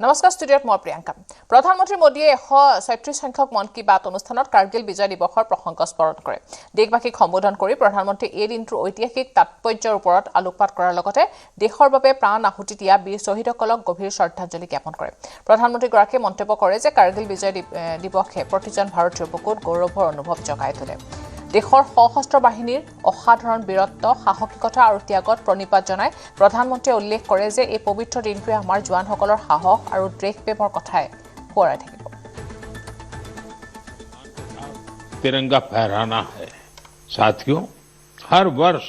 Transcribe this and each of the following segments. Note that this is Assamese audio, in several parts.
নমস্কাৰ ষ্টুডিঅ'ত মই প্ৰিয়ংকা প্ৰধানমন্ত্ৰী মোদীয়ে 136 সংখ্যক মন কি বাত অনুষ্ঠানত কাৰ্গিল বিজয় দিৱসৰ প্ৰসংগ স্মৰণ কৰে দেশবাসীক সম্বোধন কৰি প্ৰধানমন্ত্ৰী এই দিনটোৰ ঐতিহাসিক তাৎপৰ্যৰ ওপৰত আলোকপাত কৰাৰ লগতে দেশৰ বাবে প্ৰাণ আহুতি দিয়া বীৰ শ্বহীদসকলক গভীৰ শ্ৰদ্ধাঞ্জলি জ্ঞাপন কৰে প্ৰধানমন্ত্ৰীগৰাকীয়ে মন্তব্য কৰে যে কাৰ্গিল বিজয় দিৱসে প্ৰতিজন ভাৰতীয়ৰ বুকুত গৌৰৱৰ অনুভৱ জগাই তোলে দেশৰ সশস্ত্ৰ বাহিনীৰ অসাধাৰণ বীৰত্ব সাহসিকতা আৰু ত্যাগত প্ৰণিপাত জনাই প্ৰধানমন্ত্ৰীয়ে উল্লেখ কৰে যে এই পবিত্ৰ দিনটোৱে আমাৰ জোৱানসকলৰ সাহস আৰু দেশপ্ৰেমৰ কথাই সোঁৱৰাই থাকিব तिरंगा फहराना है साथियों हर वर्ष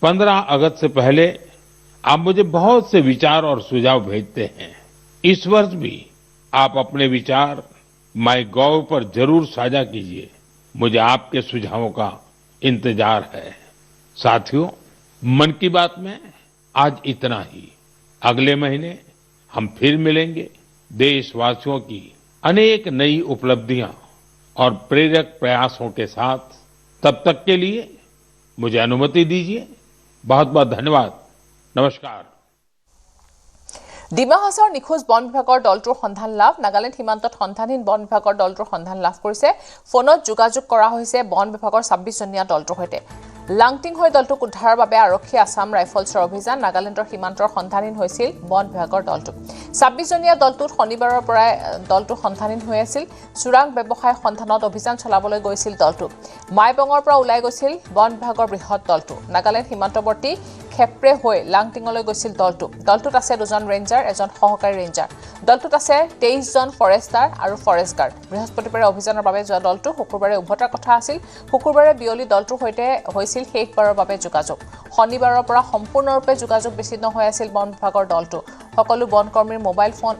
15 अगस्त से पहले आप मुझे बहुत से विचार और सुझाव भेजते हैं इस वर्ष भी आप अपने विचार MyGov पर जरूर साझा कीजिए मुझे आपके सुझावों का इंतजार है साथियों मन की बात में आज इतना ही अगले महीने हम फिर मिलेंगे देशवासियों की अनेक नई उपलब्धियां और प्रेरक प्रयासों के साथ तब तक के लिए मुझे अनुमति दीजिए बहुत बहुत धन्यवाद नमस्कार ডিমা হাছাওৰ নিখোজ বন বিভাগৰ দলটোৰ সন্ধান লাভ নাগালেণ্ড সীমান্তত সন্ধানহীন বন বিভাগৰ দলটোৰ সন্ধান লাভ কৰিছে ফোনত যোগাযোগ কৰা হৈছে বন বিভাগৰ 26 জনীয়া দলটোৰ সৈতে লাংটিং হৈ দলটোক উদ্ধাৰৰ বাবে আৰক্ষী আসাম ৰাইফলছৰ অভিযান নাগালেণ্ডৰ সীমান্তৰ সন্ধানহীন হৈছিল বন বিভাগৰ দলটো 26 জনীয়া দলটোত শনিবাৰৰ পৰা দলটো সন্ধানহীন হৈ আছিল চুৰাং ব্যৱসায় সন্ধানত অভিযান চলাবলৈ গৈছিল দলটো মাইবঙৰ পৰা ওলাই গৈছিল বন বিভাগৰ বৃহৎ দলটো নাগালেণ্ড সীমান্তৱৰ্তী খেপ্ৰে হৈ লাংটিঙলৈ গৈছিল দলটোত আছে দুজন ৰেঞ্জাৰ এজন সহকাৰী ৰেঞ্জাৰ দলটোত আছে 23 জন ফৰেষ্টাৰ আৰু ফৰেষ্ট গাৰ্ড বৃহস্পতিবাৰে অভিযানৰ বাবে যোৱা দলটো শুকুৰবাৰে উভতাৰ কথা আছিল শুকুৰবাৰে বিয়লি দলটোৰ সৈতে হৈছিল শেষবাৰৰ বাবে যোগাযোগ শনিবাৰৰ পৰা সম্পূৰ্ণৰূপে যোগাযোগ বিচ্ছিন্ন হৈ আছিল বন বিভাগৰ দলটো সকলো বনকৰ্মীৰ মোবাইল ফোন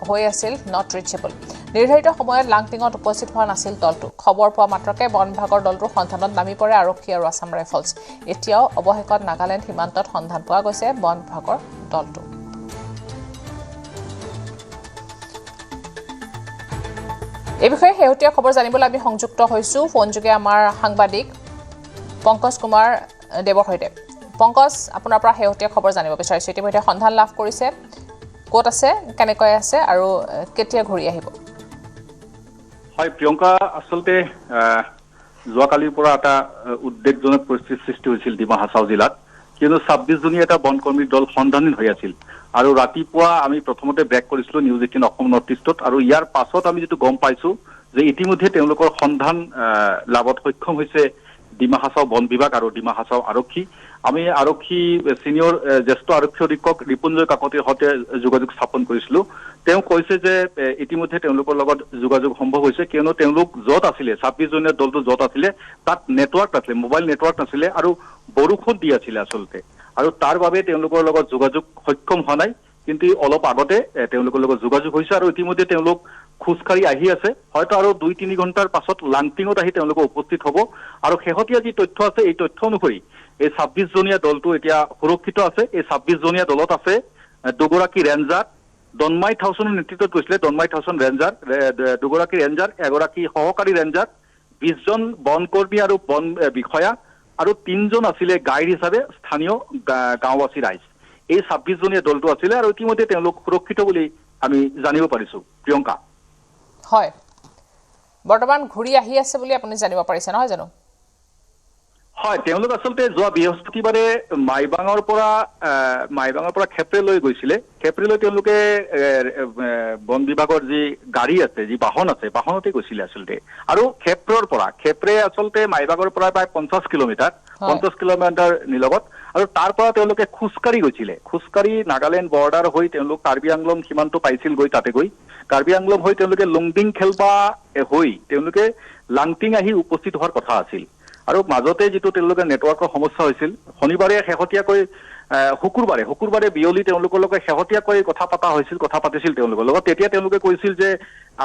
হৈ আছিল নট ৰিচেবল নিৰ্ধাৰিত সময়ত লাংটিঙত উপস্থিত হোৱা নাছিল দলটো খবৰ পোৱা মাত্ৰকে বন বিভাগৰ দলটোৰ সন্ধানত নামি পৰে আৰক্ষী আৰু আসাম ৰাইফলছ এতিয়াও অৱশেষত নাগালেণ্ড সীমান্তত সন্ধান পোৱা গৈছে বন বিভাগৰ দলটো এই বিষয়ে শেহতীয়া খবৰ জানিবলৈ আমি সংযুক্ত হৈছো ফোনযোগে আমাৰ সাংবাদিক পংকজ কুমাৰ দেৱৰ সৈতে পংকজ আপোনাৰ পৰা শেহতীয়া খবৰ জানিব বিচাৰিছো ইতিমধ্যে সন্ধান লাভ কৰিছে ক'ত আছে কেনেকৈ আছে আৰু কেতিয়া ঘূৰি আহিব হয় প্ৰিয়ংকা আসলতে যোৱাকালিৰ পৰা এটা উদ্বেগজনক পৰিস্থিতিৰ সৃষ্টি হৈছিল ডিমা হাছাও জিলাত কিন্তু 26 জনীয়া এটা বনকৰ্মীৰ দল সন্ধানহীন হৈ আছিল আৰু ৰাতিপুৱা আমি প্ৰথমতে ব্ৰেক কৰিছিলো নিউজ 18 অসম নৰ্থ ইষ্টত আৰু ইয়াৰ পাছত আমি যেটো গম পাইছো যে ইতিমধ্যে তেওঁলোকৰ সন্ধান লাভত সক্ষম হৈছে ডিমা হাছাও বন বিভাগ আৰু ডিমা হাছাও আৰক্ষী আমি আৰক্ষী সিনিয়ৰ জ্যেষ্ঠ আৰক্ষী অধীক্ষক ৰিপুঞ্জয় কাকতিৰ সৈতে যোগাযোগ স্থাপন কৰিছিলো তেওঁ কৈছে যে ইতিমধ্যে তেওঁলোকৰ লগত যোগাযোগ সম্ভৱ হৈছে কিয়নো তেওঁলোক যত আছিল 26 জনীয়া দলটো যত আছিল তাত নেটৱৰ্ক নাছিল মোবাইল নেটৱৰ্ক নাছিল আৰু বৰষুণ দি আছিল আসলতে আৰু তাৰ বাবে তেওঁলোকৰ লগত যোগাযোগ সক্ষম হোৱা নাই কিন্তু অলপ আগতে তেওঁলোকৰ লগত যোগাযোগ হৈছে আৰু ইতিমধ্যে তেওঁলোক খুসকাৰি আহি আছে হয়তো আৰু 2-3 ঘণ্টাৰ পাছত লাংটিঙত আহি তেওঁলোক উপস্থিত হ'ব আৰু শেহতীয়া যি তথ্য আছে এই তথ্য অনুসৰি এই 26 জনীয়া দলটো এতিয়া সুৰক্ষিত আছে এই 26 জনীয়া দলত আছে দুগৰাকী ৰেঞ্জাৰ ডনমাই থাউচেণ্ডৰ নেতৃত্বত গৈছিলে ডনমাই থাউচেণ্ড ৰেঞ্জাৰ দুগৰাকী ৰেঞ্জাৰ এগৰাকী সহকাৰী ৰেঞ্জাৰ 20 জন বনকৰ্মী আৰু বন বিষয়া আৰু 3 জন আছিল গাইড হিচাপে স্থানীয় গাঁওবাসী ৰাইজ এই 26 জনীয়া দলটো আছিল আৰু ইতিমধ্যে তেওঁলোক সুৰক্ষিত বুলি আমি জানিব পাৰিছো প্ৰিয়ংকা হয় বৰ্তমান ঘূৰি আহি আছে বুলি আপুনি জানিব পাৰিছে নহয় জানো হয় তেওঁলোক আসলতে যোৱা বৃহস্পতিবাৰে মাইবাঙৰ পৰা খেপ্ৰেলৈ গৈছিলে খেপ্ৰেলৈ তেওঁলোকে বন বিভাগৰ যি গাড়ী আছে যি বাহন আছে বাহনতে গৈছিলে আসলতে আৰু খেপ্ৰে আসলতে মাইবাঙৰ পৰা প্ৰায় 50 কিলোমিটাৰ নিলগত আৰু তাৰ পৰা তেওঁলোকে খুসকাৰি গৈছিলে খুসকাৰি নাগালেণ্ড বৰ্ডাৰ হৈ তেওঁলোক কাৰ্বি আংলং সীমান্ত পাইছিল গৈ তাতে গৈ কাৰ্বি আংলং হৈ তেওঁলোকে লুংডিং খেলবা হৈ তেওঁলোকে লাংটিং আহি উপস্থিত হোৱাৰ কথা আছিল আৰু মাজতে যেটো তেওঁলোকৰ নেটৱৰ্কৰ সমস্যা হৈছিল শনিবাৰে শেহতীয়াকৈ শুকুৰবাৰে বিয়লি তেওঁলোকৰ লগত শেহতীয়াকৈ কথা পাতিছিল তেওঁলোকৰ লগত তেতিয়া তেওঁলোকে কৈছিল যে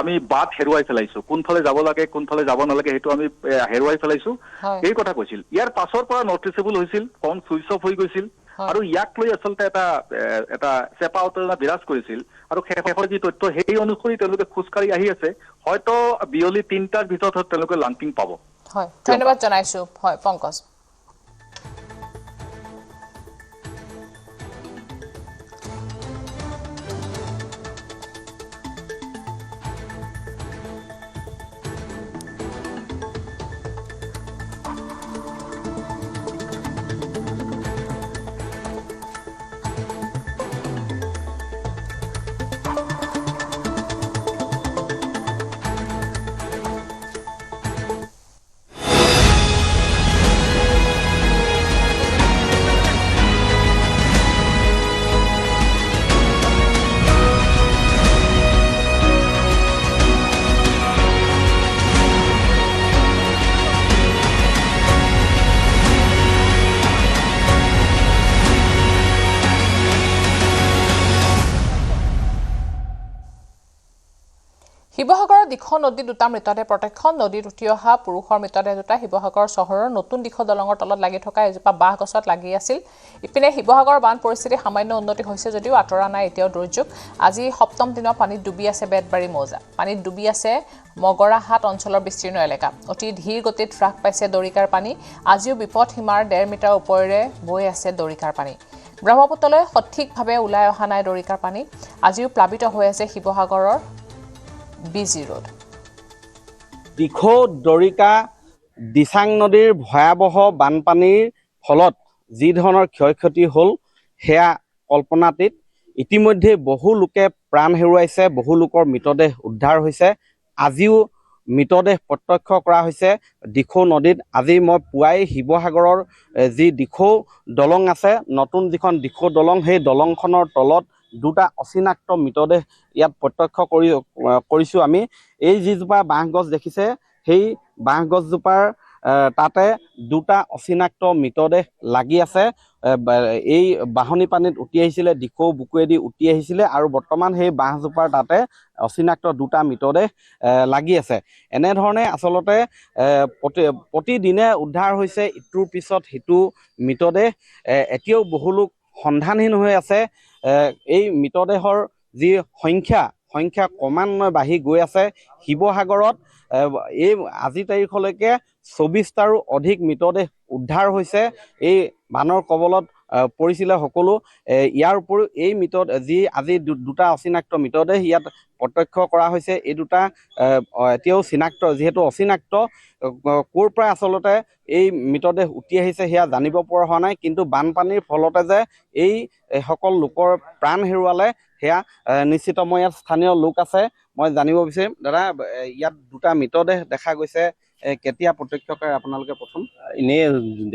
আমি বাট হেৰুৱাই ফেলাইছো কোনফালে যাব লাগে কোনফালে যাব নালাগে হেতু আমি হেৰুৱাই ফেলাইছো এই কথা কৈছিল ইয়াৰ পাছৰ পৰা নটিচেবল হৈছিল ফোন সুইচ অফ হৈ গৈছিল আৰু ইয়াক লৈ আসলতে এটা চেপা উত্তেজনা বিৰাজ কৰিছিল আৰু শেষৰ যি তথ্য সেই অনুসৰি তেওঁলোকে খুসকাৰি আহি আছে হয়তো বিয়লি 3টাৰ ভিতৰত তেওঁলোকে লাংটিং পাব হয় ধন্যবাদ জনাইছো হয় পংকজ শিৱসাগৰৰ দিখ নদীত দুটা মৃতদেহ প্ৰত্যক্ষ নদীত উঠি অহা পুৰুষৰ মৃতদেহ দুটা শিৱসাগৰ চহৰৰ নতুন দিখ দলঙৰ তলত লাগি থকা এজোপা বাঁহ গছত লাগি আছিল ইপিনে শিৱসাগৰ বান পৰিস্থিতি সামান্য উন্নতি হৈছে যদিও আঁতৰা নাই এতিয়াও দুৰ্যোগ আজি সপ্তম দিনৰ পানীত ডুবি আছে বেতবাৰী মৌজা পানীত ডুবি আছে মগৰাহাট অঞ্চলৰ বিস্তীৰ্ণ এলেকা অতি ধীৰ গতিত হ্ৰাস পাইছে দৰিকাৰ পানী আজিও বিপদ সীমাৰ 1.5 মিটাৰ ওপৰেৰে বৈ আছে দৰিকাৰ পানী ব্ৰহ্মপুত্ৰলৈ সঠিকভাৱে ওলাই অহা নাই দৰিকাৰ পানী আজিও প্লাবিত হৈ আছে শিৱসাগৰৰ বিজি ৰোড দিখৌ দৰিকা দিচাং নদীৰ ভয়াৱহ বানপানীৰ ফলত যি ধৰণৰ ক্ষয়ক্ষতি হ'ল সেয়া কল্পনাতীত ইতিমধ্যে বহু লোকে প্ৰাণ হেৰুৱাইছে বহু লোকৰ মৃতদেহ উদ্ধাৰ হৈছে আজিও মৃতদেহ প্ৰত্যক্ষ কৰা হৈছে দিখৌ নদীত আজি মই পুৱাই শিৱসাগৰৰ যি দিখৌ দলং আছে নতুন যিখন দিখৌ দলং সেই দলংখনৰ তলত দুটা অচিনাক্ত মৃতদেহ ইয়াত প্ৰত্যক্ষ কৰিছোঁ আমি এই যিজোপা বাঁহগছ দেখিছে সেই বাঁহগছজোপাৰ তাতে দুটা অচিনাক্ত মৃতদেহ লাগি আছে এই বাহনী পানীত উটি আহিছিলে দিখৌ বুকুৱেদি উটি আহিছিলে আৰু বৰ্তমান সেই বাঁহজোপাৰ তাতে অচিনাক্ত দুটা মৃতদেহ লাগি আছে এনেধৰণে আচলতে প্ৰতিদিনে উদ্ধাৰ হৈছে ইটোৰ পিছত সিটো মৃতদেহ এতিয়াও বহু লোক সন্ধানহীন হৈ আছে এই মৃতদেহৰ যি সংখ্যা ক্ৰমান্বয়ে বাঢ়ি গৈ আছে শিৱসাগৰত এই আজি তাৰিখলৈকে 24টাৰো অধিক মৃতদেহ উদ্ধাৰ হৈছে এই বানৰ কবলত পৰিছিলে সকলো ইয়াৰ উপৰিও এই যি আজি দুটা অচিনাক্ত মৃতদেহ ইয়াত প্ৰত্যক্ষ কৰা হৈছে এই দুটা এতিয়াও চিনাক্ত যিহেতু অচিনাক্ত ক'ৰ পৰা আচলতে এই মৃতদেহ উটি আহিছে সেয়া জানিব পৰা হোৱা নাই কিন্তু বানপানীৰ ফলতে যে এই সকল লোকৰ প্ৰাণ হেৰুৱালে সেয়া নিশ্চিত মই ইয়াত স্থানীয় লোক আছে মই জানিব বিচাৰিম দাদা ইয়াত দুটা মৃতদেহ দেখা গৈছে কেতিয়া প্ৰত্যক্ষ কৰে আপোনালোকে প্ৰথম এনেই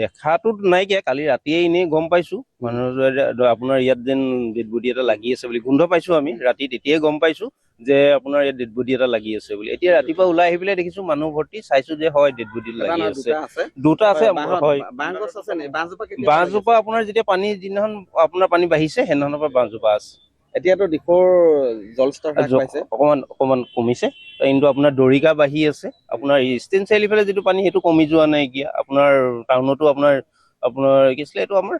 দেখাটোত নাইকিয়া কালি ৰাতিয়ে এনেই গম পাইছোঁ মানুহৰ আপোনাৰ ইয়াত যেন ডেড বডি এটা লাগি আছে বুলি গোন্ধ পাইছোঁ আমি ৰাতি তেতিয়াই গম পাইছোঁ যে আপোনাৰ ইয়াত ডেড বডি এটা লাগি আছে বুলি এতিয়া ৰাতিপুৱা ওলাই আহি পেলাই দেখিছোঁ মানুহ ভৰ্তি চাইছোঁ যে হয় ডেড বডি লাগি আছে দুটা আছে হয় বাঁহজোপা আপোনাৰ যেতিয়া পানী যিদিনাখন আপোনাৰ পানী বাঢ়িছে সেইদিনাখনৰ পৰা বাঁহজোপা আছে এতিয়াতো দিখৌৰ জলস্তৰ হ্ৰাস পাইছে অকণমান কমিছে কিন্তু আপোনাৰ দৰিকা বাঢ়ি আছে আপোনাৰ ইষ্টেৰ্ণ চাৰিআলিফালে যিটো পানী সেইটো কমি যোৱা নাইকিয়া আপোনাৰ টাউনতো আপোনাৰ কি আছিলে এইটো আমাৰ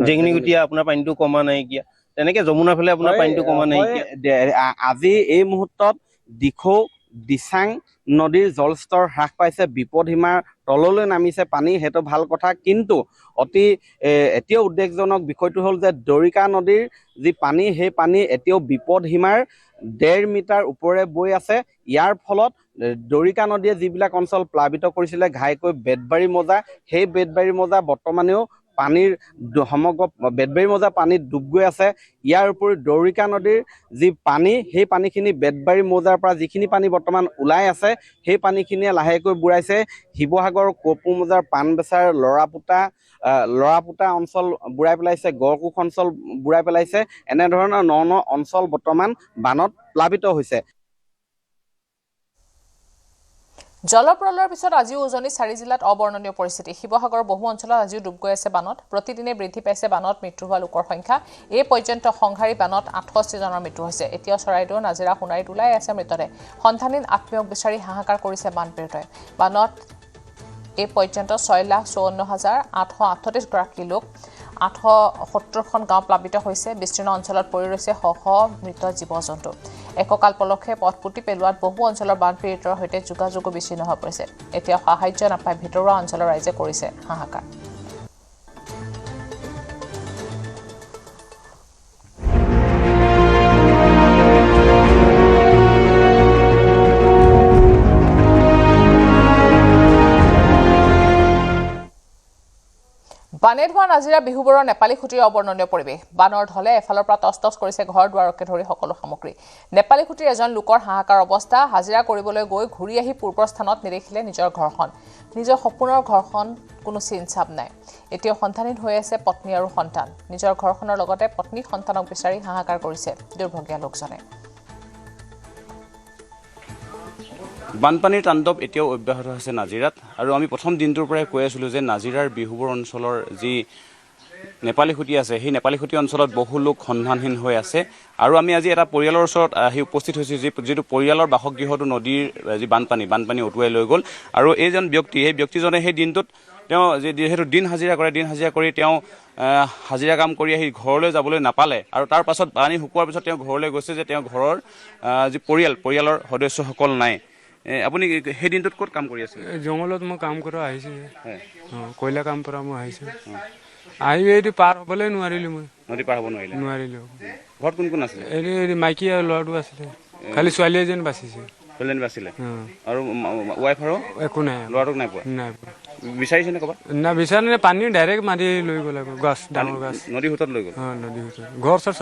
জেঙনিগুটিয়া আপোনাৰ পানীটো কমা নাইকিয়া তেনেকে যমুনাৰ ফালে আপোনাৰ পানীটো কমা নাইকিয়া আজি এই মুহূৰ্তত দিখৌ দিচাং নদীৰ জলস্তৰ হ্ৰাস পাইছে বিপদসীমাৰ তললৈ নামিছে পানী সেইটো ভাল কথা কিন্তু অতি এতিয়াও উদ্বেগজনক বিষয়টো হ'ল যে দৰিকা নদীৰ যি পানী সেই পানী এতিয়াও বিপদসীমাৰ 1.5 মিটাৰ ওপৰে বৈ আছে ইয়াৰ ফলত দৰিকা নদীয়ে যিবিলাক অঞ্চল প্লাবিত কৰিছিলে ঘাইকৈ বেতবাৰী মৌজা সেই বেতবাৰী মৌজা বৰ্তমানেও পানীৰ সমগ্ৰ বেতবাৰী মৌজা পানীত ডুব গৈ আছে ইয়াৰ উপৰি দৰিকা নদীৰ যি পানী সেই পানীখিনি বেতবাৰী মৌজাৰ পৰা যিখিনি পানী বৰ্তমান ওলাই আছে সেই পানীখিনিয়ে লাহেকৈ বুঢ়াইছে শিৱসাগৰ কপু মৌজাৰ পাণবেচাৰ লৰাপুতা অঞ্চল বুঢ়াই পেলাইছে গড়কোষ অঞ্চল বুঢ়াই পেলাইছে এনেধৰণৰ ন অঞ্চল বৰ্তমান বানত প্লাবিত হৈছে জলপ্ৰলয়ৰ পিছত আজিও উজনি 4 জিলাত অবৰ্ণনীয় পৰিস্থিতি শিৱসাগৰৰ বহু অঞ্চলত আজিও ডুব গৈ আছে বানত প্ৰতিদিনে বৃদ্ধি পাইছে বানত মৃত্যু হোৱা লোকৰ সংখ্যা এই পৰ্যন্ত সংহাৰী বানত 68 জনৰ মৃত্যু হৈছে এতিয়া চৰাইদেউ নাজিৰা সোণাৰীত ওলাই আছে মৃতদেহ সন্ধানহীন আত্মীয়ক বিচাৰি হাহাকাৰ কৰিছে বানপীড়িতই বানত এই পৰ্যন্ত 6,54,838 গৰাকী লোক 870খন গাঁও প্লাবিত হৈছে বিস্তীৰ্ণ অঞ্চলত পৰি ৰৈছে শহ মৃত জীৱ-জন্তু এককাল পলক্ষে পথ পুতি পেলোৱাত বহু অঞ্চলৰ বানপীড়িতৰ সৈতে যোগাযোগো বিচ্ছিন্ন হৈ পৰিছে এতিয়া সাহায্য নাপাই ভিতৰুৱা অঞ্চলৰ ৰাইজে কৰিছে হাহাকাৰ বানে ধোৱা নাজিৰা বিহুবোৰৰ নেপালী খুঁটিৰ অবৰ্ণনীয় পৰিৱেশ বানৰ ঢলে এফালৰ পৰা টছ কৰিছে ঘৰ দুৱাৰকে ধৰি সকলো সামগ্ৰী নেপালী খুঁটিৰ এজন লোকৰ হাহাকাৰ অৱস্থা হাজিৰা কৰিবলৈ গৈ ঘূৰি আহি পূৰ্বৰ স্থানত নিদেখিলে নিজৰ ঘৰখন নিজৰ সপোনৰ ঘৰখন কোনো চিনচাব নাই এতিয়া সন্তানহীন হৈ আছে পত্নী আৰু সন্তান নিজৰ ঘৰখনৰ লগতে পত্নী সন্তানক বিচাৰি হাহাকাৰ কৰিছে দুৰ্ভগীয়া লোকজনে বানপানীৰ তাণ্ডৱ এতিয়াও অব্যাহত আছে নাজিৰাত আৰু আমি প্ৰথম দিনটোৰ পৰাই কৈ আছিলোঁ যে নাজিৰাৰ বিহুবোৰ অঞ্চলৰ যি নেপালী খুঁটি আছে সেই নেপালী খুঁটি অঞ্চলত বহু লোক সন্ধানহীন হৈ আছে আৰু আমি আজি এটা পৰিয়ালৰ ওচৰত আহি উপস্থিত হৈছোঁ যিটো পৰিয়ালৰ বাসগৃহটো নদীৰ যি বানপানী উটুৱাই লৈ গ'ল আৰু এইজন ব্যক্তি সেই ব্যক্তিজনে সেই দিনটোত তেওঁ যিহেতু দিন হাজিৰা কৰি তেওঁ হাজিৰা কাম কৰি আহি ঘৰলৈ যাবলৈ নাপালে আৰু তাৰ পাছত পানী শুকোৱাৰ পিছত তেওঁ ঘৰলৈ গৈছে যে তেওঁ ঘৰৰ যি পৰিয়ালৰ সদস্যসকল নাই আপুনি সেই দিনটোত ক'ত কাম কৰি আছিল জংঘলত মই কাম কৰা আহিছোঁ কয়লা কাম পৰা মই আহিছোঁ আহি এইটো পাৰ হ'বলৈ নোৱাৰিলোঁ মই নদী পাৰ হ'ব নোৱাৰিলোঁ ঘৰত কোন কোন আছিলে এইটো মাইকী আৰু ল'ৰাটো আছিলে খালি ছোৱালী এজন বাচিছে ছোৱালীজনী বাছিলে আৰু ৱাইফ আৰু একো নাই ল'ৰাটোক নাই পোৱা বিচাৰিছেনে ক'ৰবাত না বিচাৰ নে পানী ডাইৰেক্ট মাৰি লৈ গ'ল আকৌ গছ ডাঙৰ গছ নদীৰ সোঁতত লৈ গ'ল নদীৰ ওচৰত ঘৰ চৰ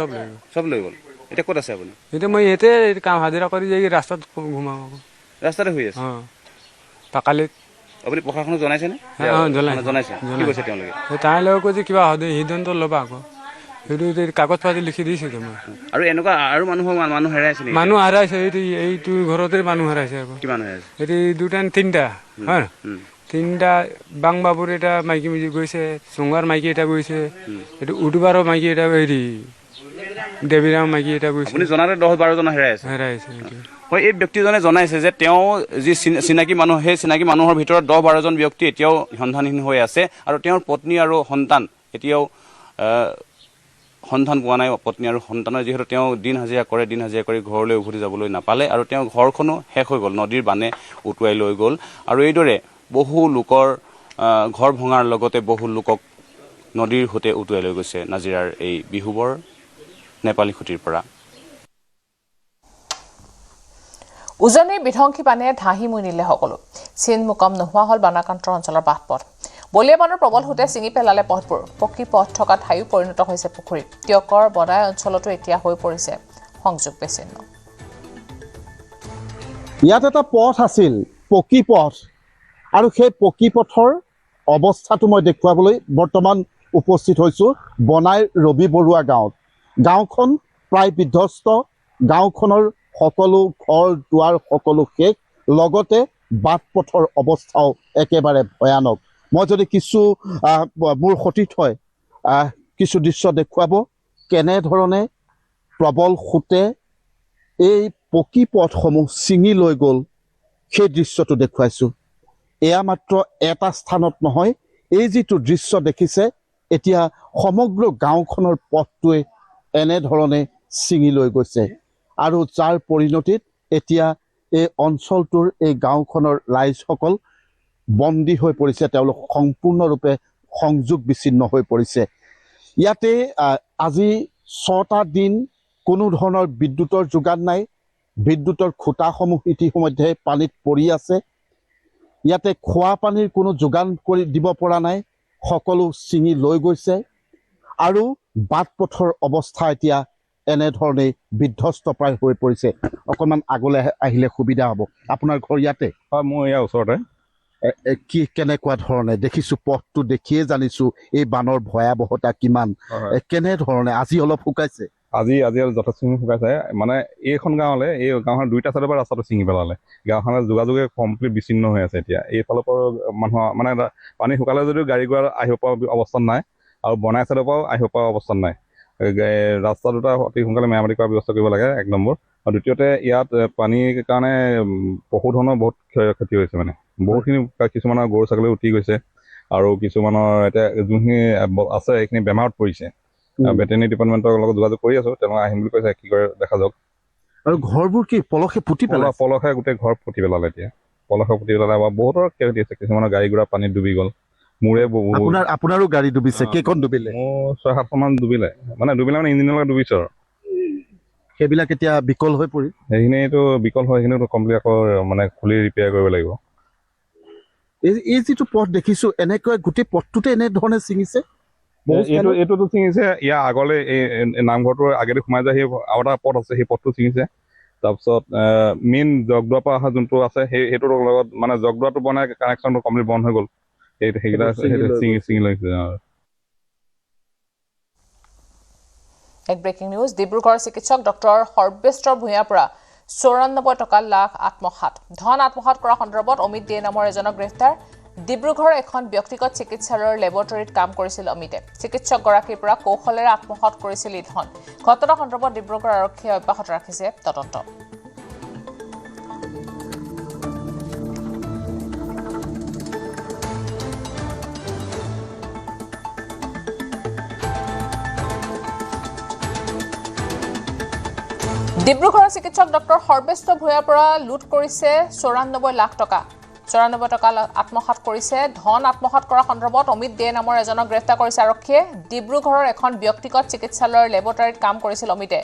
চব লৈ গ'ল এতিয়া ক'ত আছে আপুনি এতিয়া মই ইয়াতে কাম হাজিৰা কৰি যাই ৰাস্তাত ঘুমাওঁ আকৌ ৰাস্তাতে শুই আছে পাকালিত আপুনি প্ৰশাসনক জনাইছেনে জনাইছে কি কৈছে তেওঁলোকে তাই লগত কৈছে কিবা সিদ্ধান্ত ল'বা আকৌ সেইটো কাগজ পাতি লিখি দিছোঁ মই আৰু এনেকুৱা আৰু মানুহ হেৰাইছে নেকি মানুহ হেৰাইছে এইটো ঘৰতে মানুহ হেৰাইছে আকৌ কিমান হেৰাইছে এইটো দুটা তিনিটা হয় তিনিটা বাং বাবুৰ এটা মাইকী গৈছে চুঙাৰ মাইকী এটা গৈছে এইটো উদুবাৰৰ মাইকী এটা হেৰি দেৱীৰাম মাইকী এটা গৈছে আপুনি জনাতে 10-12জন হেৰাইছে হয় এই ব্যক্তিজনে জনাইছে যে তেওঁ যি চিনাকি মানুহ সেই চিনাকি মানুহৰ ভিতৰত 10-12জন ব্যক্তি এতিয়াও সন্ধানহীন হৈ আছে আৰু তেওঁৰ পত্নী আৰু সন্তান এতিয়াও সন্ধান পোৱা নাই পত্নী আৰু সন্তানৰ যিহেতু তেওঁ দিন হাজিৰা কৰি ঘৰলৈ উভতি যাবলৈ নাপালে আৰু তেওঁৰ ঘৰখনো শেষ হৈ গ'ল নদীৰ বানে উটুৱাই লৈ গ'ল আৰু এইদৰে বহু লোকৰ ঘৰ ভঙাৰ লগতে বহু লোকক নদীৰ সোঁতে উটুৱাই লৈ গৈছে নাজিৰাৰ এই বিহুবৰ নেপালী খুঁটিৰ পৰা উজনিৰ বিধ্বংসী পানীয়ে ধাহি মুই নিলে সকলো চিন মুকাম নোহোৱা হ'ল বানাকান্ত অঞ্চলৰ বাটপথ বলিয়া বানৰ প্ৰবল সোঁতে ছিঙি পেলালে পথবোৰ পকী পথ থকা ঠাইও পৰিণত হৈছে পুখুৰীত টিয়কৰ বনাই অঞ্চলতো এতিয়া হৈ পৰিছে সংযোগ বিচ্ছিন্ন ইয়াত এটা পথ আছিল পকী পথ আৰু সেই পকী পথৰ অৱস্থাটো মই দেখুৱাবলৈ বৰ্তমান উপস্থিত হৈছোঁ বনাই ৰবি বৰুৱা গাঁওখন প্ৰায় বিধ্বস্ত গাঁওখনৰ সকলো ঘৰ দুৱাৰ সকলো শেষ লগতে বাট পথৰ অৱস্থাও একেবাৰে ভয়ানক মই যদি কিছু মোৰ সতীৰ্থই কিছু দৃশ্য দেখুৱাব কেনেধৰণে প্ৰবল সোঁতে এই পকী পথসমূহ ছিঙি লৈ গ'ল সেই দৃশ্যটো দেখুৱাইছোঁ এয়া মাত্ৰ এটা স্থানত নহয় এই যিটো দৃশ্য দেখিছে এতিয়া সমগ্ৰ গাঁওখনৰ পথটোৱে এনেধৰণে ছিঙি লৈ গৈছে আৰু যাৰ পৰিণতিত এতিয়া এই অঞ্চলটোৰ এই গাঁওখনৰ ৰাইজসকল বন্দী হৈ পৰিছে তেওঁলোক সম্পূৰ্ণৰূপে সংযোগ বিচ্ছিন্ন হৈ পৰিছে ইয়াতে আজি 6টা দিন কোনো ধৰণৰ বিদ্যুতৰ যোগান নাই বিদ্যুতৰ খুঁটাসমূহ ইতিমধ্যে পানীত পৰি আছে ইয়াতে খোৱা পানীৰ কোনো যোগান কৰি দিব পৰা নাই সকলো ছিঙি লৈ গৈছে আৰু বাট পথৰ অৱস্থা এতিয়া এনেধৰণে বিধ্বস্ত প্ৰায় হৈ পৰিছে অকণমান আগলৈ আহিলে সুবিধা হ'ব আপোনাৰ ঘৰ ইয়াতে হয় মোৰ ইয়াৰ ওচৰতে কি কেনেকুৱা ধৰণে দেখিছোঁ পথটো দেখিয়ে জানিছোঁ এই বানৰ ভয়াৱহতা কিমান কেনেধৰণে আজি অলপ শুকাইছে আজি যথেষ্টখিনি শুকাইছে মানে এইখন গাঁৱলৈ এই গাঁওখনৰ 2টা চাইডৰ পৰা ৰাস্তাটো ছিঙি পেলালে গাঁওখনৰ যোগাযোগে কমপ্লিট বিচ্ছিন্ন হৈ আছে এতিয়া এইফালৰ পৰা মানুহৰ মানে পানী শুকালে যদিও গাড়ী ঘোঁৰা আহিব পৰা অৱস্থাত নাই আৰু বনাই চাইডৰ পৰাও আহিব পৰা অৱস্থাত নাই ৰাস্তা দুটা অতি সোনকালে মেৰামতি কৰাৰ ব্যৱস্থা কৰিব লাগে 1 নম্বৰ আৰু দ্বিতীয়তে ইয়াত পানীৰ কাৰণে পশুধনৰ বহুত ক্ষতি হৈছে মানে বহুতখিনি কিছুমানৰ গৰু ছাগলী উটি গৈছে আৰু কিছুমানৰ এতিয়া যোনখিনি আছে সেইখিনি বেমাৰত পৰিছে ভেটেনেৰি ডিপাৰ্টমেণ্টৰ লগত যোগাযোগ কৰি আছোঁ তেওঁলোকে আহিম বুলি কৈছে কি কৰে দেখা যাওক আৰু ঘৰবোৰ কি পলসে পুতি পেলালে পলসে গোটেই ঘৰ পুতি পেলালে এতিয়া পলসে পুতি পেলালে বা বহুতৰ ক্ষতি হৈছে কিছুমানৰ গাড়ী ঘোঁৰা পানীত ডুবি গ'ল মোৰে আপোনাৰো গাড়ী ডুবিছে কেইখন ডুবিলে মোৰ 6-7খন ডুবিলে মানে ইঞ্জিনৰ লগত ডুবিছে আৰু সেইবিলাক এতিয়া বিকল হৈ পৰি সেইখিনিতো বিকল হয় সেইখিনিতো কমপ্লিট আকৌ মানে খুলি ৰিপেয়াৰ কৰিব লাগিব এই যিটো পথ দেখিছোঁ এনেকৈ গোটেই পথটোতে এনেধৰণে ছিঙিছে এইটোতো ছিঙিছে ইয়াৰ আগলৈ এই নামঘৰটোৰ আগেদি সোমাই যায় সেই আৰু এটা পথ আছে সেই পথটো ছিঙিছে তাৰপিছত মেইন জগদুৱাৰ পৰা অহা যোনটো আছে সেইটোৰ লগত মানে জগদুৱাৰটো বনাই কানেকশ্যনটো কমপ্লিট বন্ধ হৈ গ'ল সেইকেইটা ছিঙি লৈছে এক ব্ৰেকিং নিউজ ডিব্ৰুগড়ৰ চিকিৎসক ডক্টৰ সৰ্বেশ্বৰ ভূঞাৰ পৰা 94 টকা লাখ আত্মসাৎ ধন আত্মসাৎ কৰা সন্দৰ্ভত অমিত দে নামৰ এজনক গ্ৰেপ্তাৰ ডিব্ৰুগড়ৰ এখন ব্যক্তিগত চিকিৎসালয়ৰ লেবৰেটৰীত কাম কৰিছিল অমিতে চিকিৎসকগৰাকীৰ পৰা কৌশলেৰে আত্মসাৎ কৰিছিল এই ধন ঘটনা সন্দৰ্ভত ডিব্ৰুগড় আৰক্ষীয়ে অব্যাহত ৰাখিছে তদন্ত ডিব্ৰুগড়ৰ চিকিৎসক ডক্টৰ সৰ্বেশ্ব ভূঞাৰ পৰা লুট কৰিছে 94 লাখ টকা 94 টকা আত্মসাৎ কৰিছে ধন আত্মসাৎ কৰা সন্দৰ্ভত অমিত দে নামৰ এজনক গ্ৰেপ্তাৰ কৰিছে আৰক্ষীয়ে ডিব্ৰুগড়ৰ এখন ব্যক্তিগত চিকিৎসালয়ৰ লেবৰেটৰীত কাম কৰিছিল অমিতে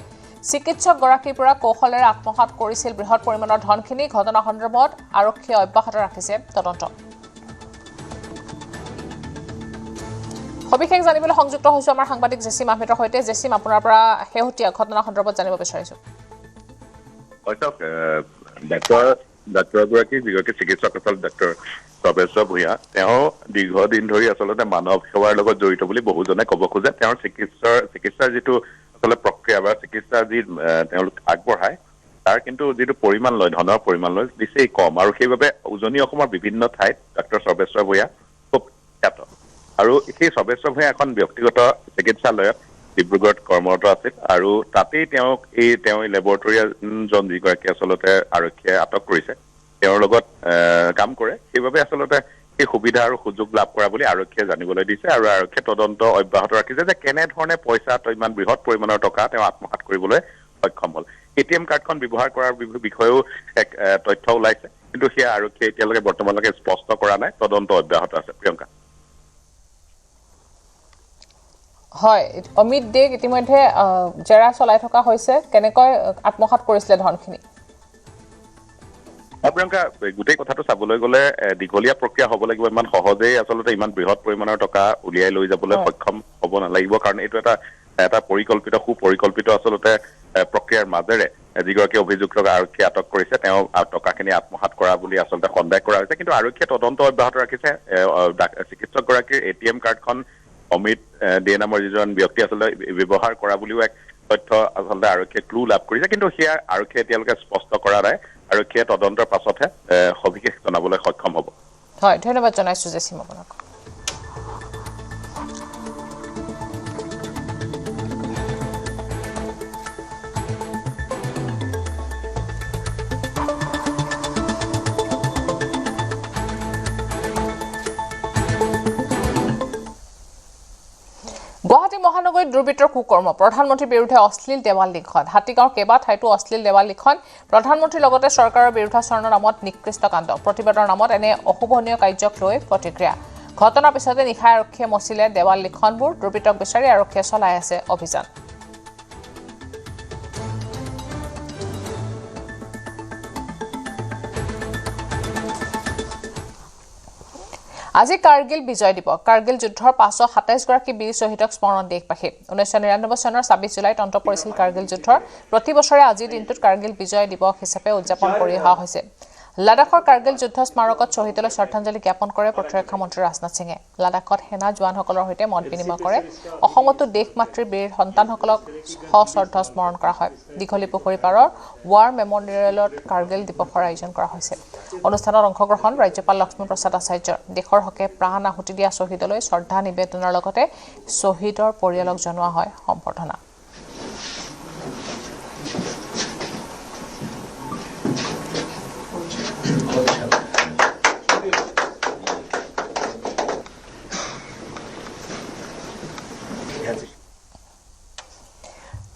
চিকিৎসকগৰাকীৰ পৰা কৌশলেৰে আত্মসাৎ কৰিছিল বৃহৎ পৰিমাণৰ ধনখিনি ঘটনা সন্দৰ্ভত আৰক্ষীয়ে অব্যাহত ৰাখিছে তদন্ত সবিশেষ জানিবলৈ সংযুক্ত হৈছো আমাৰ সাংবাদিক জেছিম আহমেদৰ সৈতে জেছিম আপোনাৰ পৰা শেহতীয়া ঘটনা সন্দৰ্ভত জানিব বিচাৰিছো ডাক্তৰগৰাকী যিগৰাকী চিকিৎসক আছিল ডক্টৰ সৰ্বেশ্বৰ ভূঞা তেওঁ দীৰ্ঘদিন ধৰি আচলতে মানৱ সেৱাৰ লগত জড়িত বুলি বহুজনে ক'ব খোজে তেওঁৰ চিকিৎসাৰ যিটো আচলতে প্ৰক্ৰিয়া বা চিকিৎসা যি তেওঁলোক আগবঢ়ায় তাৰ কিন্তু যিটো পৰিমাণ লয় ধনৰ পৰিমাণ লয় বেছি কম আৰু সেইবাবে উজনি অসমৰ বিভিন্ন ঠাইত ডক্টৰ সৰ্বেশ্বৰ ভূঞা খুব খ্যাত আৰু সেই সৰ্বেশ্বৰ ভূঞা এখন ব্যক্তিগত চিকিৎসালয়ত ডিব্ৰুগড়ত কৰ্মৰত আছিল আৰু তাতেই তেওঁ লেবৰেটৰীজন যিগৰাকী আচলতে আৰক্ষীয়ে আটক কৰিছে তেওঁৰ লগত কাম কৰে সেইবাবে আচলতে সেই সুবিধা আৰু সুযোগ লাভ কৰা বুলি আৰক্ষীয়ে জানিবলৈ দিছে আৰু আৰক্ষীয়ে তদন্ত অব্যাহত ৰাখিছে যে কেনেধৰণে পইচা ইমান বৃহৎ পৰিমাণৰ টকা তেওঁ আত্মসাৎ কৰিবলৈ সক্ষম হ'ল এটিএম কাৰ্ডখন ব্যৱহাৰ কৰাৰ বিষয়েও এক তথ্য ওলাইছে কিন্তু সেয়া আৰক্ষীয়ে এতিয়ালৈকে বৰ্তমানলৈকে স্পষ্ট কৰা নাই তদন্ত অব্যাহত আছে প্ৰিয়ংকা হয় অমিত দে ইতিমধ্যে জেৰা চলাই থকা হৈছে কেনেকৈ আত্মসাৎ কৰিছিলে ধনখিনি প্ৰিয়ংকা গোটেই কথাটো চাবলৈ গ'লে দীঘলীয়া প্ৰক্ৰিয়া হ'ব লাগিব ইমান সহজেই আচলতে ইমান বৃহৎ পৰিমাণৰ টকা উলিয়াই লৈ যাবলৈ সক্ষম হ'ব নালাগিব কাৰণ এইটো এটা সুপৰিকল্পিত আচলতে প্ৰক্ৰিয়াৰ মাজেৰে যিগৰাকী অভিযুক্তক আৰক্ষীয়ে আটক কৰিছে তেওঁ টকাখিনি আত্মসাৎ কৰা বুলি আচলতে সন্দেহ কৰা হৈছে কিন্তু আৰক্ষীয়ে তদন্ত অব্যাহত ৰাখিছে চিকিৎসকগৰাকীৰ এটিএম কাৰ্ডখন অমিত দে নামৰ যিজন ব্যক্তি আচলতে ব্যৱহাৰ কৰা বুলিও এক তথ্য আচলতে আৰক্ষীয়ে ক্লু লাভ কৰিছে কিন্তু সেয়া আৰক্ষীয়ে এতিয়ালৈকে স্পষ্ট কৰা নাই আৰক্ষীয়ে তদন্তৰ পাছতহে সবিশেষ জনাবলৈ সক্ষম হ'ব হয় ধন্যবাদ জনাইছো জেছিম আপোনাক গুৱাহাটী মহানগৰীত দুৰ্বৃত্তৰ কুকৰ্ম প্ৰধানমন্ত্ৰীৰ বিৰুদ্ধে অশ্লীল দেৱাল লিখন হাতীগাঁৱৰ কেইবা ঠাইতো অশ্লীল দেৱাল লিখন প্ৰধানমন্ত্ৰীৰ লগতে চৰকাৰৰ বিৰুদ্ধাচৰণৰ নামত নিকৃষ্ট কাণ্ড প্ৰতিবাদৰ নামত এনে অশুভনীয় কাৰ্যক লৈ প্ৰতিক্ৰিয়া ঘটনাৰ পিছতে নিশা আৰক্ষীয়ে মচিলে দেৱাল লিখনবোৰ দুৰ্বৃত্তক বিচাৰি আৰক্ষীয়ে চলাই আছে অভিযান আজি কাৰ্গিল বিজয় দিৱস কাৰ্গিল যুদ্ধৰ 527 গৰাকী বীৰ শ্বহীদক স্মৰণ দেশবাসী 1999 চনৰ 26 জুলাইত অন্ত পৰিছিল কাৰ্গিল যুদ্ধৰ প্ৰতি বছৰে আজিৰ দিনটোত কাৰ্গিল বিজয় দিৱস হিচাপে উদযাপন কৰি অহা হৈছে লাডাখৰ কাৰ্গিল যুদ্ধ স্মাৰকত শ্বহীদলৈ শ্ৰদ্ধাঞ্জলি জ্ঞাপন কৰে প্ৰতিৰক্ষা মন্ত্ৰী ৰাজনাথ সিঙে লাডাখত সেনা জোৱানসকলৰ সৈতে মত বিনিময় কৰে অসমতো দেশ মাতৃৰ বীৰ সন্তানসকলক সশ্ৰদ্ধা স্মৰণ কৰা হয় দীঘলী পুখুৰী পাৰৰ ৱাৰ মেমৰিয়েলত কাৰ্গিল দিৱসৰ আয়োজন কৰা হৈছে অনুষ্ঠানত অংশগ্ৰহণ ৰাজ্যপাল লক্ষ্মী প্ৰসাদ আচাৰ্যৰ দেশৰ হকে প্ৰাণ আহুতি দিয়া শ্বহীদলৈ শ্ৰদ্ধা নিবেদনৰ লগতে শ্বহীদৰ পৰিয়ালক জনোৱা হয় সম্বৰ্ধনা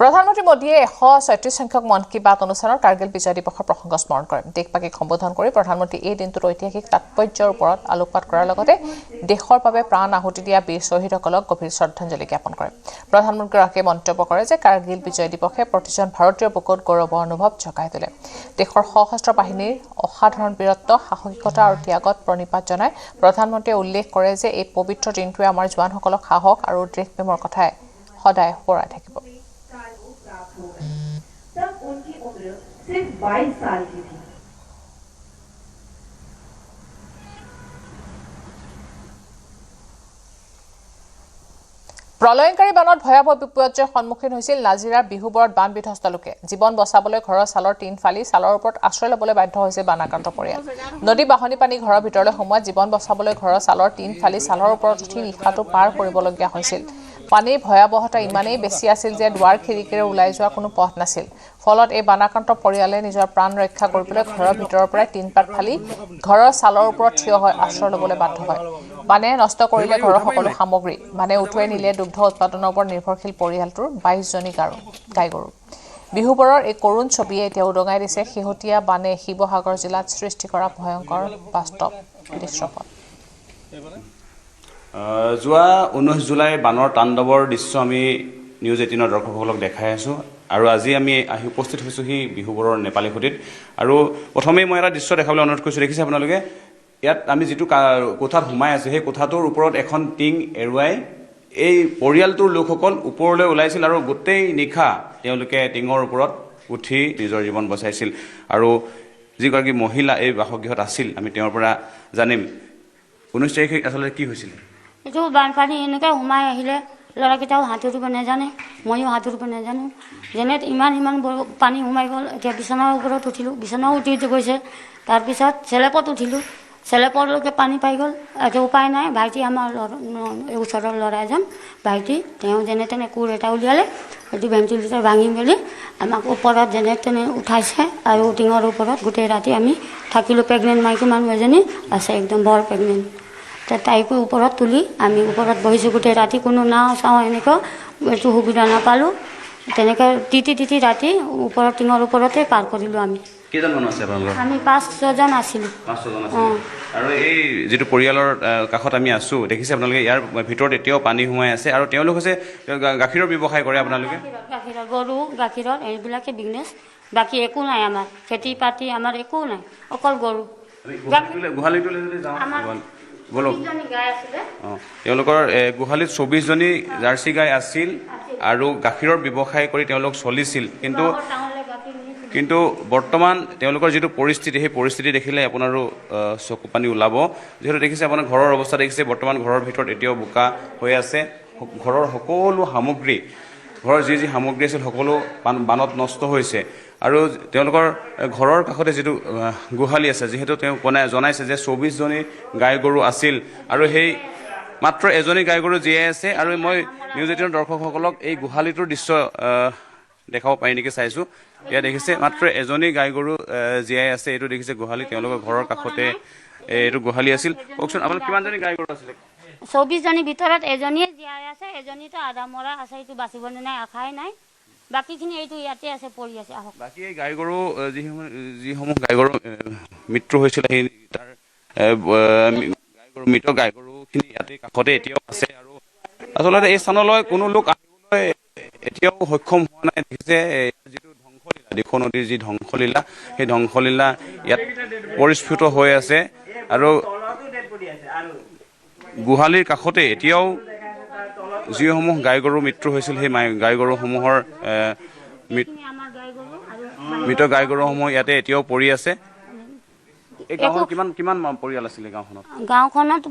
প্ৰধানমন্ত্ৰী মোদীয়ে 136 সংখ্যক মন কী বাত অনুষ্ঠানৰ কাৰ্গিল বিজয় দিৱসৰ প্ৰসংগ স্মৰণ কৰে দেশবাসীক সম্বোধন কৰি প্ৰধানমন্ত্ৰী এই দিনটোৰ ঐতিহাসিক তাৎপৰ্যৰ ওপৰত আলোকপাত কৰাৰ লগতে দেশৰ বাবে প্ৰাণ আহুতি দিয়া বীৰ শ্বহীদসকলক গভীৰ শ্ৰদ্ধাঞ্জলি জ্ঞাপন কৰে প্ৰধানমন্ত্ৰীগৰাকীয়ে মন্তব্য কৰে যে কাৰ্গিল বিজয় দিৱসে প্ৰতিজন ভাৰতীয়ৰ বুকুত গৌৰৱৰ অনুভৱ জগাই তোলে দেশৰ সশস্ত্ৰ বাহিনীৰ অসাধাৰণ বীৰত্ব সাহসিকতা আৰু ত্যাগত প্ৰণিপাত জনাই প্ৰধানমন্ত্ৰীয়ে উল্লেখ কৰে যে এই পবিত্ৰ দিনটোৱে আমাৰ জোৱানসকলক সাহস আৰু দেশপ্ৰেমৰ কথাই সদায় সোঁৱৰাই থাকিব तब उनकी उम्र सिर्फ 22 साल की थी প্ৰলয়ংকাৰী বানত ভয়াৱহ বিপৰ্যয়ৰ সন্মুখীন হৈছিল নাজিৰাৰ বিহুবৰত বান বিধ্বস্ত লোকে জীৱন বচাবলৈ ঘৰৰ ছালৰ টিন ফালি ছালৰ ওপৰত আশ্ৰয় ল'বলৈ বাধ্য হৈছে বানাক্ৰান্ত পৰিয়াল নদী বাহনী পানী ঘৰৰ ভিতৰলৈ সোমোৱাত জীৱন বচাবলৈ ঘৰৰ ছালৰ টিন ফালি ছালৰ ওপৰত উঠি নিশাটো পাৰ কৰিবলগীয়া হৈছিল পানীৰ ভয়াৱহতা ইমানেই বেছি আছিল যে দুৱাৰ খিৰিকীৰে ওলাই যোৱা কোনো পথ নাছিল ফলত এই বানাক্ৰান্ত পৰিয়ালে নিজৰ প্ৰাণ ৰক্ষা কৰিবলৈ ঘৰৰ ভিতৰৰ পৰা টিন পাত ফালি ঘৰৰ ছালৰ ওপৰত থিয় হৈ আশ্ৰয় ল'বলৈ বাধ্য হয় বানে নষ্ট কৰিলে ঘৰৰ সকলো সামগ্ৰী বানে উঠুৱাই নিলে দুগ্ধ উৎপাদনৰ ওপৰত নিৰ্ভৰশীল পৰিয়ালটোৰ 22জনী গাই গৰু বিহুবৰৰ এই কৰুণ ছবিয়ে এতিয়া উদঙাই দিছে শেহতীয়া বানে শিৱসাগৰ জিলাত সৃষ্টি কৰা ভয়ংকৰ বাস্তৱ দৃশ্যপট যোৱা 19 জুলাই বানৰ তাণ্ডৱৰ দৃশ্য আমি নিউজ 18ৰ দৰ্শকসকলক দেখাই আছোঁ আৰু আজি আমি আহি উপস্থিত হৈছোঁ সি বিহুবৰৰ নেপালী খুঁটিত আৰু প্ৰথমেই মই এটা দৃশ্য দেখাবলৈ অনুৰোধ কৰিছোঁ দেখিছে আপোনালোকে ইয়াত আমি যিটো কোঠাত সোমাই আছোঁ সেই কোঠাটোৰ ওপৰত এখন টিং এৰুৱাই এই পৰিয়ালটোৰ লোকসকল ওপৰলৈ ওলাইছিল আৰু গোটেই নিশা তেওঁলোকে টিঙৰ ওপৰত উঠি নিজৰ জীৱন বচাইছিল আৰু যিগৰাকী মহিলা এই বাসগৃহত আছিল আমি তেওঁৰ পৰা জানিম 19 তাৰিখে আচলতে কি হৈছিল এইটো বানপানী এনেকৈ সোমাই আহিলে ল'ৰাকেইটাও সাঁতুৰিব নাজানে ময়ো সাঁতুৰিব নাজানো যেনে ইমান পানী সোমাই গ'ল এতিয়া বিচনাৰ ওপৰত উঠিলোঁ বিচনাও উঠি গৈছে তাৰপিছত চেলেপত উঠিলোঁ চেলেপলৈকে পানী পাই গ'ল এতিয়া উপায় নাই ভাইটি আমাৰ ওচৰৰ ল'ৰা এজন ভাইটি তেওঁ যেনে তেনে কোৰ এটা উলিয়ালে এইটো ভেণ্টিলেটাৰ ভাঙি মেলি আমাক ওপৰত যেনে তেনে উঠাইছে আৰু টিঙৰ ওপৰত গোটেই ৰাতি আমি থাকিলোঁ প্ৰেগনেণ্ট মাইকী মানুহ এজনী আছে একদম বৰ প্ৰেগনেণ্ট তাইকো ওপৰত তুলি আমি ওপৰত বহিছোঁ গোটেই ৰাতি কোনো নাও চাওঁ এনেকৈ এইটো সুবিধা নাপালোঁ তেনেকৈ তিতি ৰাতি ওপৰত টিঙৰ ওপৰতে পাৰ কৰিলোঁ আমি কেইজন মানুহ আছে আপোনালোকৰ আমি 5-6জন আছিলোঁ আৰু এই যিটো পৰিয়ালৰ কাষত আমি আছোঁ দেখিছে আপোনালোকে ইয়াৰ ভিতৰত এতিয়াও পানী সোমাই আছে আৰু তেওঁলোক হৈছে গাখীৰৰ ব্যৱসায় কৰে আপোনালোকে গাখীৰৰ গৰু গাখীৰৰ এইবিলাকে বিজনেছ বাকী একো নাই আমাৰ খেতি বাতি আমাৰ একো নাই অকল গৰু গোহালিটোলৈ যদি যাওঁ বলক তেওঁলোকৰ গোহালিত 24জনী জাৰ্চি গাই আছিল আৰু গাখীৰৰ ব্যৱসায় কৰি তেওঁলোক চলিছিল কিন্তু বৰ্তমান তেওঁলোকৰ যিটো পৰিস্থিতি সেই পৰিস্থিতি দেখিলে আপোনাৰো চকু পানী ওলাব যিহেতু দেখিছে আপোনাৰ ঘৰৰ অৱস্থা দেখিছে বৰ্তমান ঘৰৰ ভিতৰত এতিয়াও বোকা হৈ আছে ঘৰৰ সকলো সামগ্ৰী ঘৰৰ যি সামগ্ৰী আছিল সকলো বানত নষ্ট হৈছে আৰু তেওঁলোকৰ ঘৰৰ কাষতে যিটো গোহালি আছে যিহেতু তেওঁ জনাইছে যে 24জনী গাই গৰু আছিল আৰু সেই মাত্ৰ এজনী গাই গৰু জীয়াই আছে আৰু মই নিউজ 18ৰ দৰ্শকসকলক এই গোহালিটোৰ দৃশ্য দেখাব পাৰি নেকি চাইছোঁ ইয়াত দেখিছে মাত্ৰ এজনী গাই গৰু জীয়াই আছে এইটো দেখিছে গোহালি তেওঁলোকৰ ঘৰৰ কাষতে এইটো গোহালি আছিল কওকচোন আপোনালোক কিমানজনী গাই গৰু আছিলে 24জনীৰ ভিতৰত এজনীয়ে জীয়াই আছে এজনীতো আধা মৰা আছে এইটো বাচিবলৈ নাই আশাই নাই বাকীখিনি এইটো ইয়াতে আছে পৰি আছে আহক বাকী এই গাই গৰু যিসমূহ গাই গৰু মৃত্যু হৈছিল সেই তাৰ মৃত গাই গৰুখিনি ইয়াতে কাষতে এতিয়াও আছে আৰু আচলতে এই স্থানলৈ কোনো লোক আহিবলৈ এতিয়াও সক্ষম হোৱা নাই দেখিছে যিটো ধ্বংসলীলা দিখৌ নদীৰ যি ধ্বংসলীলা সেই ধ্বংসলীলা ইয়াত পৰিস্ফুট হৈ আছে আৰু গোহালিৰ কাষতে এতিয়াও যিসমূহ গাই গৰু মৃত্যু হৈছিল সেই গাই গৰুসমূহৰ মৃত গাই গৰুসমূহ ইয়াতে এতিয়াও পৰি আছে এই গাঁৱত কিমান পৰিয়াল আছিলে গাঁওখনত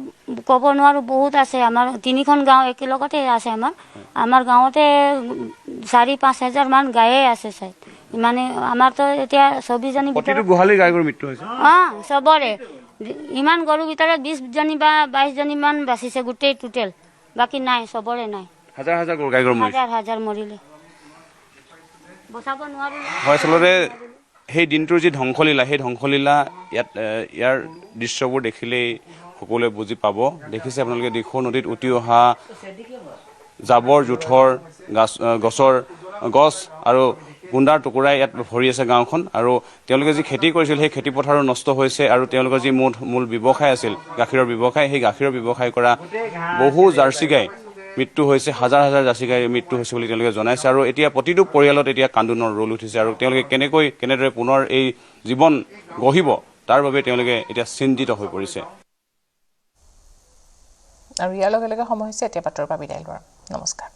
ক'ব নোৱাৰোঁ বহুত আছে আমাৰ 3খন গাঁও একেলগতে আছে আমাৰ গাঁৱতে 4-5 হাজাৰ মান গায়ে আছে চাই ইমানে আমাৰতো এতিয়া 24জনী প্ৰতিটো গোহালি গাই গৰু মৃত্যু হৈছে চবৰে ইমান গৰুৰ ভিতৰত 20জনী বা 22জনী মান বাচিছে গোটেই টোটেল বাকী নাই চবৰে নাই হাজাৰ গৰু গাই গৰু হাজাৰ মৰিলে বচাব নোৱাৰিলে হয় আচলতে সেই দিনটোৰ যি ধ্বংসলীলা সেই ধ্বংসলীলা ইয়াৰ দৃশ্যবোৰ দেখিলেই সকলোৱে বুজি পাব দেখিছে আপোনালোকে দিখৌ নদীত উটি অহা জাবৰ জোঁথৰ গছ আৰু গুণ্ডাৰ টুকুৰাই ইয়াত ভৰি আছে গাঁওখন আৰু তেওঁলোকে যি খেতি কৰিছিল সেই খেতি পথাৰো নষ্ট হৈছে আৰু তেওঁলোকৰ যি মূল ব্যৱসায় আছিল গাখীৰৰ ব্যৱসায় সেই গাখীৰৰ ব্যৱসায় কৰা বহু জাৰ্চি গাই মৃত্যু হৈছে হাজাৰ জাৰ্চি গাই মৃত্যু হৈছে বুলি তেওঁলোকে জনাইছে আৰু এতিয়া প্ৰতিটো পৰিয়ালত এতিয়া কান্দোনৰ ৰোল উঠিছে আৰু তেওঁলোকে কেনেদৰে পুনৰ এই জীৱন গঢ়িব তাৰ বাবে তেওঁলোকে এতিয়া চিন্তিত হৈ পৰিছে আৰু ইয়াৰ লগে লগে সময় হৈছে এতিয়া বাতৰিৰ পৰা বিদায় লোৱাৰ নমস্কাৰ